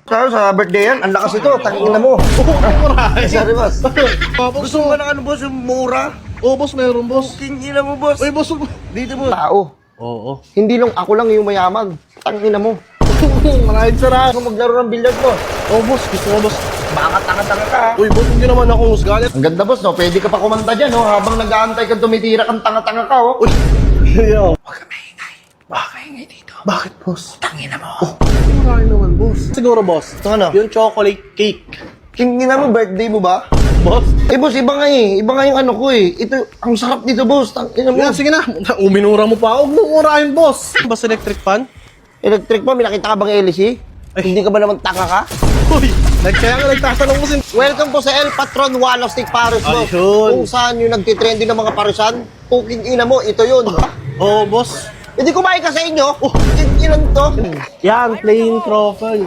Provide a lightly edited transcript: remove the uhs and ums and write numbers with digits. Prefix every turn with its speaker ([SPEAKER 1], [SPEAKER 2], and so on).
[SPEAKER 1] Sa birthday yan, ang lakas ito, tangina mo.
[SPEAKER 2] Mura.
[SPEAKER 1] Sorry, boss.
[SPEAKER 2] Boss,
[SPEAKER 1] Gusto mo na ano, boss, yung mura?
[SPEAKER 2] oh, boss, meron, boss.
[SPEAKER 1] King-ina mo, boss.
[SPEAKER 2] Uy, boss.
[SPEAKER 1] Dito, boss. Tao.
[SPEAKER 2] Oo.
[SPEAKER 1] Hindi lang ako lang yung mayaman. Tangina mo.
[SPEAKER 2] Maraming sarap.
[SPEAKER 1] Ako maglaro ng billiard, boss.
[SPEAKER 2] Oh, boss, gusto mo, boss.
[SPEAKER 1] Baka tanga-tanga ka.
[SPEAKER 2] Uy, boss, hindi naman ako husgalit.
[SPEAKER 1] Ang ganda, boss, no? Pwede ka pa kumanta dyan, no? Habang nag-aantay ka tumitira kang tanga-tanga ka, oh.
[SPEAKER 2] Uy, yo.
[SPEAKER 1] Huwag ka maingay. Huwag ka maingay dito.
[SPEAKER 2] Bakit, boss?
[SPEAKER 1] Tangina mo.
[SPEAKER 2] Marami naman, boss. Siguro, boss.
[SPEAKER 1] Ito ano?
[SPEAKER 2] Yung chocolate cake.
[SPEAKER 1] King-ina mo, birthday mo ba?
[SPEAKER 2] Boss?
[SPEAKER 1] Eh, boss, iba nga eh. Iba nga yung ano ko eh. Ito, ang sarap dito, boss. Tangina mo.
[SPEAKER 2] Yan, sige na. Uminura mo pa. Huwag mo murahin, boss. Boss, electric fan?
[SPEAKER 1] Electric pa, may nakita ka bang LC?
[SPEAKER 2] Ay.
[SPEAKER 1] Hindi ka ba naman taka ka?
[SPEAKER 2] Uy, kaya nga nagtatanong mo sin...
[SPEAKER 1] Welcome po sa El Patron Wall of Stick Paris, boss.
[SPEAKER 2] Ayun.
[SPEAKER 1] Kung saan yung nagtitrending ng mga parisan, puking ina mo, ito yun.
[SPEAKER 2] Oo, boss.
[SPEAKER 1] Hindi kumain ka sa inyo. King ilan to?
[SPEAKER 2] Yan, plain truffle.